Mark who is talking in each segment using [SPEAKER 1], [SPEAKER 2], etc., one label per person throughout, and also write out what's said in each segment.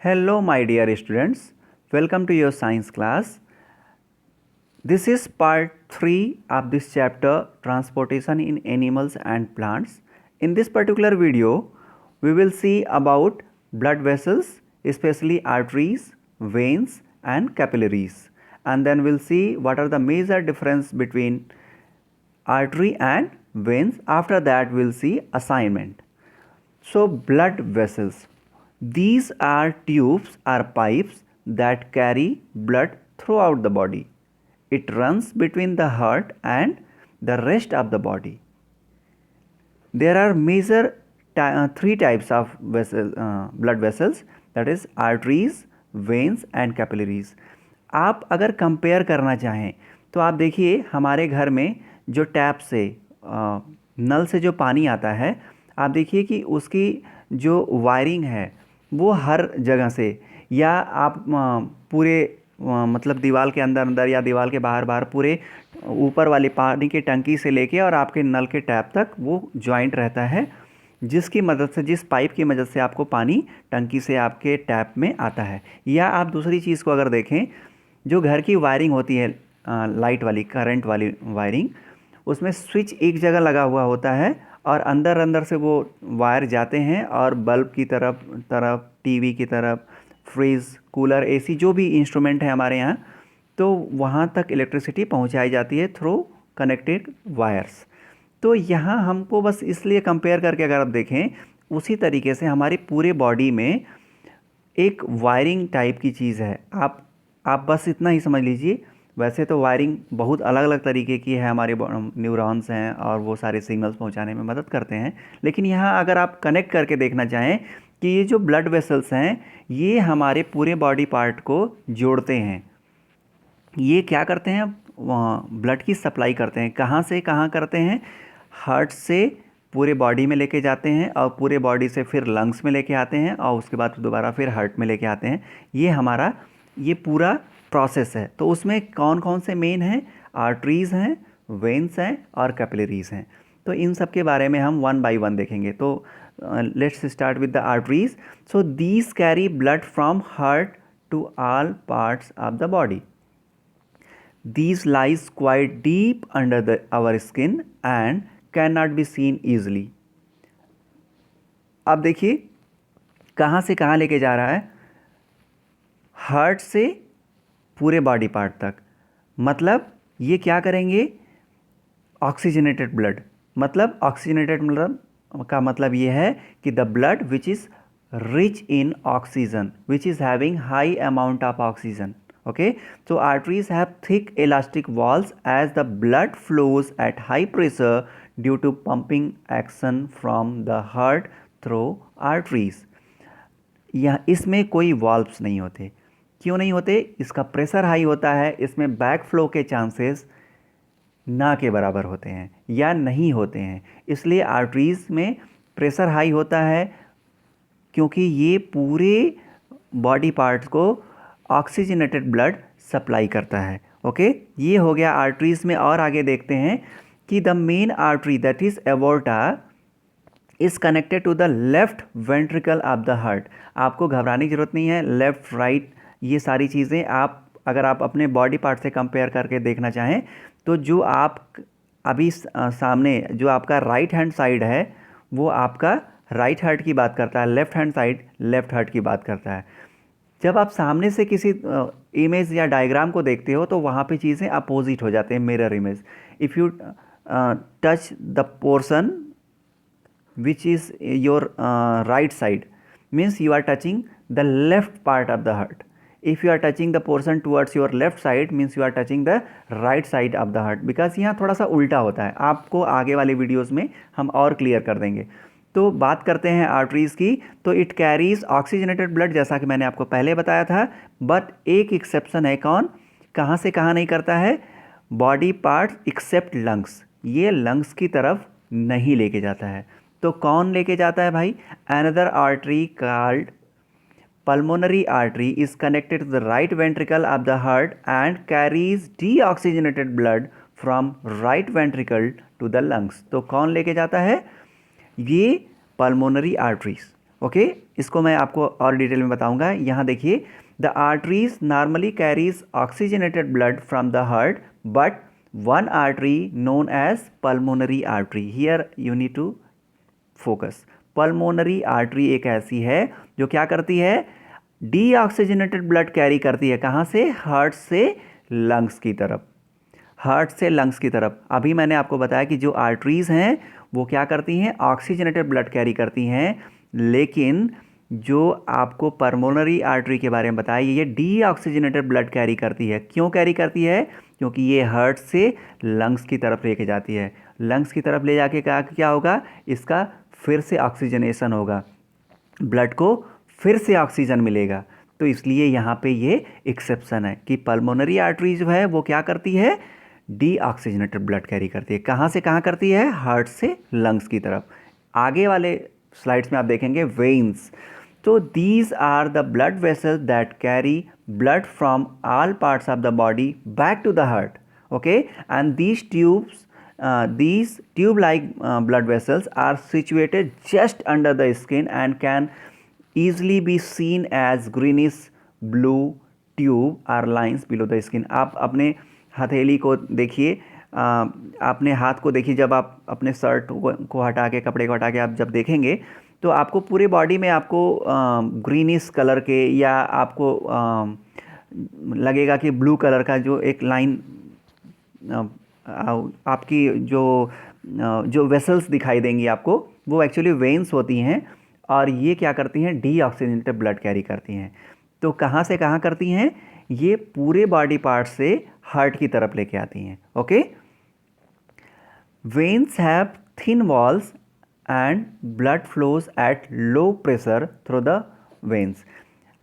[SPEAKER 1] Hello, my dear students. Welcome to your science class. This is part 3 of this chapter, Transportation in Animals and Plants. In this particular video, we will see about blood vessels, especially arteries, veins, and capillaries. And then we'll see what are the major difference between artery and veins. After that, we'll see assignment. So, blood vessels. These are tubes or pipes that carry blood throughout the body. It runs between the heart and the rest of the body. There are major three types of blood vessels, that is arteries, veins and capillaries. आप अगर compare करना चाहें तो आप देखिए हमारे घर में जो टैप से नल से जो पानी आता है, आप देखिए कि उसकी जो वायरिंग है वो हर जगह से, या आप पूरे मतलब दीवार के अंदर अंदर या दीवार के बाहर बाहर पूरे ऊपर वाली पानी की टंकी से लेके और आपके नल के टैप तक वो जॉइंट रहता है, जिसकी मदद से, जिस पाइप की मदद से आपको पानी टंकी से आपके टैप में आता है। या आप दूसरी चीज़ को अगर देखें, जो घर की वायरिंग होती है लाइट वाली, करंट वाली वायरिंग, उसमें स्विच एक जगह लगा हुआ होता है और अंदर अंदर से वो वायर जाते हैं और बल्ब की तरफ टीवी की तरफ, फ्रिज, कूलर, एसी, जो भी इंस्ट्रूमेंट है हमारे यहाँ, तो वहाँ तक इलेक्ट्रिसिटी पहुँचाई जाती है थ्रू कनेक्टेड वायर्स। तो यहाँ हमको बस इसलिए कंपेयर करके अगर आप देखें, उसी तरीके से हमारी पूरे बॉडी में एक वायरिंग टाइप की चीज़ है। आप बस इतना ही समझ लीजिए। वैसे तो वायरिंग बहुत अलग अलग तरीके की है, हमारे न्यूरॉन्स हैं और वो सारे सिग्नल्स पहुंचाने में मदद करते हैं, लेकिन यहाँ अगर आप कनेक्ट करके देखना चाहें कि ये जो ब्लड वेसल्स हैं ये हमारे पूरे बॉडी पार्ट को जोड़ते हैं। ये क्या करते हैं, ब्लड की सप्लाई करते हैं। कहाँ से कहाँ करते हैं? हार्ट से पूरे बॉडी में लेके जाते हैं और पूरे बॉडी से फिर लंग्स में लेके आते हैं और उसके बाद दोबारा फिर हार्ट में लेके आते हैं। ये हमारा ये पूरा प्रोसेस है। तो उसमें कौन कौन से मेन हैं? आर्टरीज़ हैं, वेन्स हैं और कैपिलरीज़ हैं। तो इन सब के बारे में हम वन बाय वन देखेंगे। तो let's start with the arteries. So these carry blood from heart to all parts of the body. These lies quite deep under our skin and cannot be seen easily. अब देखिए कहाँ से कहाँ लेके जा रहा है, हार्ट से पूरे बॉडी पार्ट तक। मतलब ये क्या करेंगे, ऑक्सीजनेटेड ब्लड। मतलब ऑक्सीजनेटेड ब्लड का मतलब ये है कि the blood which is rich in oxygen, which is having high amount of oxygen. Okay, so arteries have thick elastic walls as the blood flows at high pressure due to pumping action from the heart through arteries. यह इसमें कोई valves नहीं होते। क्यों नहीं होते? इसका pressure high होता है, इसमें बैक फ्लो के चांसेस ना के बराबर होते हैं या नहीं होते हैं। इसलिए आर्टरीज में प्रेशर हाई होता है क्योंकि ये पूरे बॉडी पार्ट्स को ऑक्सीजनेटेड ब्लड सप्लाई करता है। ओके, ये हो गया आर्टरीज में। और आगे देखते हैं कि the main artery that is aorta is connected to the left ventricle of the heart. आपको घबराने की जरूरत नहीं है। लेफ्ट, राइट, ये सारी चीज़ें आप अगर आप अपने बॉडी पार्ट से कंपेयर करके देखना चाहें तो जो आप अभी सामने जो आपका राइट हैंड साइड है वो आपका राइट हार्ट की बात करता है, left hand side left heart की बात करता है। जब आप सामने से किसी इमेज या डायग्राम को देखते हो तो वहाँ पे चीज़ें अपोजिट हो जाते हैं, mirror image. If you touch the portion which is your right side means you are touching the left part of the heart. If you are touching the portion towards your left side means you are touching the right side of the heart. Because यहाँ थोड़ा सा उल्टा होता है, आपको आगे वाले videos में हम और क्लियर कर देंगे. तो बात करते हैं आर्टरीज़ की. तो इट कैरीज ऑक्सीजनेटेड ब्लड, जैसा कि मैंने आपको पहले बताया था. बट एक एक्सेप्शन है. कौन? कहाँ से कहाँ नहीं करता है? Body part except lungs. ये लंग्स की तरफ नहीं लेके जाता है. तो कौन लेके जाता है भाई? Another artery called pulmonary artery is connected to the right ventricle of the heart and carries deoxygenated blood from right ventricle to the lungs. तो कौन लेके जाता है? ये पल्मोनरी आर्टरीज. ओके, इसको मैं आपको और डिटेल में बताऊंगा। यहाँ देखिए, the arteries normally carries oxygenated blood from the heart, but one artery known as pulmonary artery, here you need to focus. Pulmonary artery एक ऐसी है जो क्या करती है, डीऑक्सीजनेटेड ब्लड कैरी करती है। कहाँ से? हार्ट से लंग्स की तरफ, हार्ट से लंग्स की तरफ। अभी मैंने आपको बताया कि जो आर्टरीज हैं वो क्या करती हैं, ऑक्सीजनेटेड ब्लड कैरी करती हैं, लेकिन जो आपको पल्मोनरी आर्टरी के बारे में बताया ये डीऑक्सीजनेटेड ब्लड कैरी करती है। क्यों कैरी करती है? क्योंकि ये हार्ट से लंग्स की तरफ लेके जाती है। लंग्स की तरफ ले जाके क्या होगा, इसका फिर से ऑक्सीजनेशन होगा, ब्लड को फिर से ऑक्सीजन मिलेगा। तो इसलिए यहाँ पे ये एक्सेप्शन है कि पल्मोनरी आर्टरी जो है वो क्या करती है, डीऑक्सीजनेटेड ब्लड कैरी करती है। कहाँ से कहाँ करती है? हार्ट से लंग्स की तरफ। आगे वाले स्लाइड्स में आप देखेंगे वेन्स। तो these are the blood vessels that carry blood from all parts of the body back to the heart, okay, and these tubes these tube-like blood vessels are situated just under the skin and can easily be seen as greenish blue tube or lines below the skin। आप अपने हथेली को देखिए, अपने हाथ को देखिए, जब आप अपने शर्ट को हटा के, कपड़े को हटा के आप जब देखेंगे तो आपको पूरे बॉडी में आपको ग्रीनिश कलर के, या आपको लगेगा कि ब्लू कलर का जो एक लाइन आपकी जो वेसल्स दिखाई देंगी आपको, वो एक्चुअली वेन्स होती हैं, और ये क्या करती हैं, डीऑक्सीजनेटेड ब्लड कैरी करती हैं। तो कहाँ से कहाँ करती हैं? ये पूरे बॉडी पार्ट से हार्ट की तरफ लेके आती हैं। Okay, veins have thin walls and blood flows at low pressure through the veins.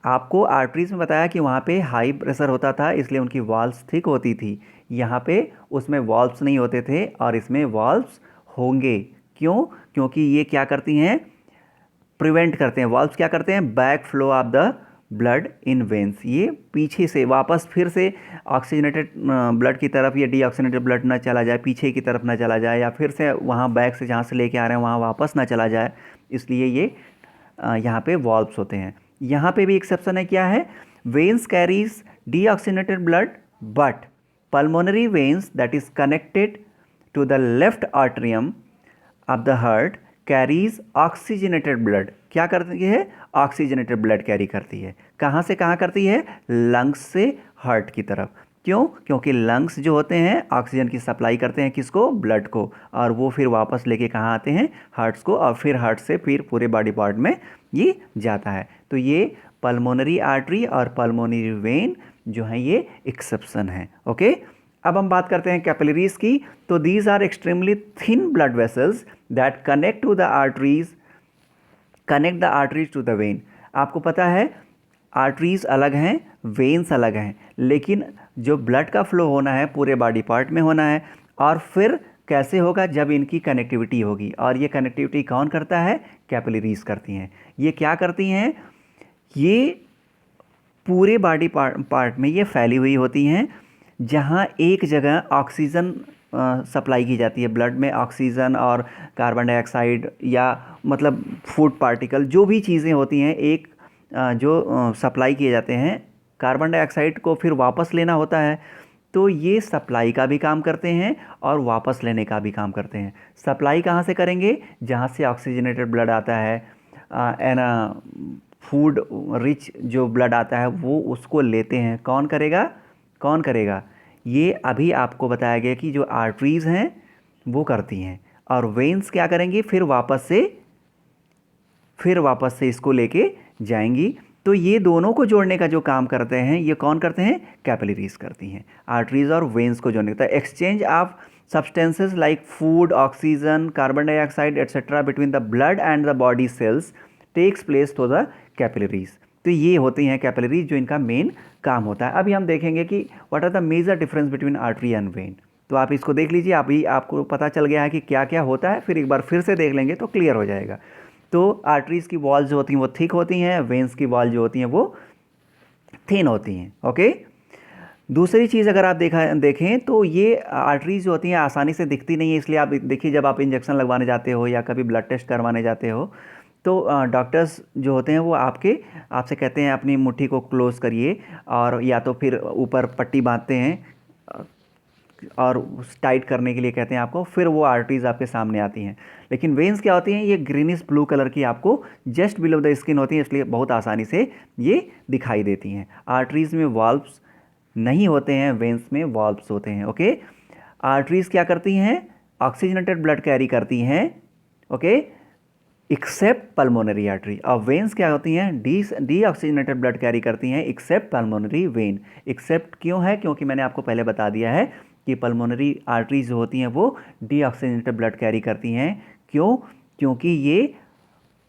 [SPEAKER 1] आपको आर्टरीज में बताया कि वहाँ पे हाई प्रेशर होता था, इसलिए उनकी वॉल्स थिक होती थी। यहाँ पे उसमें वॉल्व्स नहीं होते थे, और इसमें वॉल्व्स होंगे। क्यों? क्योंकि ये क्या करती हैं, प्रिवेंट करते हैं। वॉल्व्स क्या करते हैं, back flow of the blood in veins. ये पीछे से वापस फिर से ऑक्सीजनेटेड ब्लड की तरफ, या डीऑक्सीजनेटेड ब्लड ना चला जाए, पीछे की तरफ ना चला जाए, या फिर से वहाँ बैक से जहाँ से लेके आ रहे हैं वहाँ वापस ना चला जाए, इसलिए ये यहाँ पे वॉल्व्स होते हैं। यहाँ पे भी एक्सेप्शन है, क्या है, veins carries deoxygenated blood, but pulmonary veins that is connected to the left atrium of the heart carries oxygenated blood। क्या करती है? ऑक्सीजनेटेड ब्लड कैरी करती है। कहाँ से कहाँ करती है? लंग्स से हार्ट की तरफ। क्यों? क्योंकि लंग्स जो होते हैं ऑक्सीजन की सप्लाई करते हैं, किसको? ब्लड को, और वो फिर वापस लेके कहाँ आते हैं? हार्ट्स को, और फिर हार्ट से फिर पूरे बॉडी पार्ट में ये जाता है। तो ये पल्मोनरी आर्टरी और पल्मोनरी वेन जो है ये एक्सेप्शन है। ओके, अब हम बात करते हैं कैपिलरीज की। तो these are extremely thin blood vessels that connect to the arteries, connect the arteries to the vein. आपको पता है आर्टरीज अलग हैं, वेन्स अलग हैं, लेकिन जो ब्लड का फ्लो होना है पूरे बॉडी पार्ट में होना है, और फिर कैसे होगा? जब इनकी कनेक्टिविटी होगी, और ये कनेक्टिविटी कौन करता है? कैपिलरीज करती हैं। ये क्या करती हैं? ये पूरे बॉडी पार्ट में ये फैली हुई होती हैं, जहाँ एक जगह ऑक्सीजन सप्लाई की जाती है। ब्लड में ऑक्सीजन और कार्बन डाइऑक्साइड, या मतलब फूड पार्टिकल, जो भी चीज़ें होती हैं, एक जो सप्लाई किए जाते हैं, कार्बन डाइऑक्साइड को फिर वापस लेना होता है। तो ये सप्लाई का भी काम करते हैं और वापस लेने का भी काम करते हैं। सप्लाई कहाँ से करेंगे? जहाँ से ऑक्सीजनेटेड ब्लड आता है, फूड रिच जो ब्लड आता है वो उसको लेते हैं। कौन करेगा? कौन करेगा? ये अभी आपको बताया गया कि जो आर्टरीज़ हैं वो करती हैं, और वेन्स क्या करेंगी? फिर वापस से इसको लेके जाएंगी। तो ये दोनों को जोड़ने का जो काम करते हैं, ये कौन करते हैं? कैपिलरीज करती हैं, आर्टरीज और वेन्स को जोड़ने का। Exchange of substances like food, oxygen, carbon dioxide etcetera between the blood and the body cells takes place through the capillaries. तो ये होती हैं कैपिलरीज, जो इनका मेन काम होता है। अभी हम देखेंगे कि what are the major difference between artery and vein. तो आप इसको देख लीजिए, अभी आपको पता चल गया है कि क्या क्या होता है, फिर एक बार फिर से देख लेंगे तो क्लियर हो जाएगा। तो आर्टरीज की वॉल जो होती हैं वो थिक होती हैं, वेन्स की वॉल जो होती हैं वो थिन होती हैं। ओके, दूसरी चीज़ अगर आप देखें तो ये आर्टरीज जो होती हैं आसानी से दिखती नहीं है, इसलिए आप देखिए जब आप इंजेक्शन लगवाने जाते हो या कभी ब्लड टेस्ट करवाने जाते हो तो डॉक्टर्स जो होते हैं वो आपसे कहते हैं अपनी मुट्ठी को क्लोज करिए, और या तो फिर ऊपर पट्टी बांधते हैं और टाइट करने के लिए कहते हैं आपको, फिर वो आर्टरीज आपके सामने आती हैं। लेकिन वेन्स क्या होती हैं, ये ग्रीनिश ब्लू कलर की आपको जस्ट बिलो द स्किन होती है, इसलिए बहुत आसानी से ये दिखाई देती हैं। आर्टरीज में वाल्व्स नहीं होते हैं, वेन्स में वाल्व्स होते हैं। ओके, आर्टरीज क्या करती हैं, ऑक्सीजनेटेड ब्लड कैरी करती हैं, ओके, एक्सेप्ट पल्मोनरी आर्टरी। और वेन्स क्या होती हैं, डी ऑक्सीजनेटेड ब्लड कैरी करती हैं एक्सेप्ट पल्मोनरी वेन। एक्सेप्ट क्यों है, क्योंकि मैंने आपको पहले बता दिया है कि पल्मोनरी आर्टरीज जो होती हैं वो डी ऑक्सीजनेटेड ब्लड कैरी करती हैं। क्यों, क्योंकि ये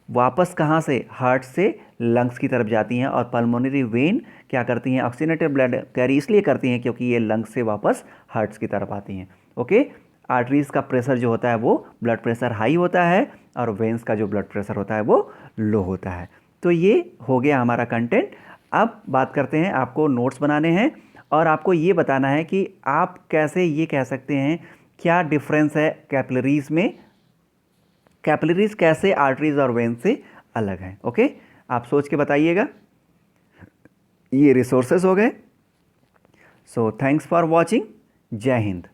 [SPEAKER 1] वापस कहाँ से, हार्ट से लंग्स की तरफ जाती हैं, और पल्मोनरी वेन क्या करती हैं, ऑक्सीजनेटेड ब्लड कैरी इसलिए करती हैं क्योंकि ये लंग्स से वापस हार्ट्स की तरफ आती हैं। ओके, आर्टरीज का प्रेशर जो होता है वो ब्लड प्रेशर हाई होता है, और वेन्स का जो ब्लड प्रेशर होता है वो लो होता है। तो ये हो गया हमारा कंटेंट। अब बात करते हैं, आपको नोट्स बनाने हैं और आपको ये बताना है कि आप कैसे ये कह सकते हैं क्या डिफरेंस है कैपिलरीज में, कैपिलरीज कैसे आर्टरीज और वेन से अलग हैं। ओके, आप सोच के बताइएगा। ये रिसोर्सेज हो गए। So thanks for watching. जय हिंद।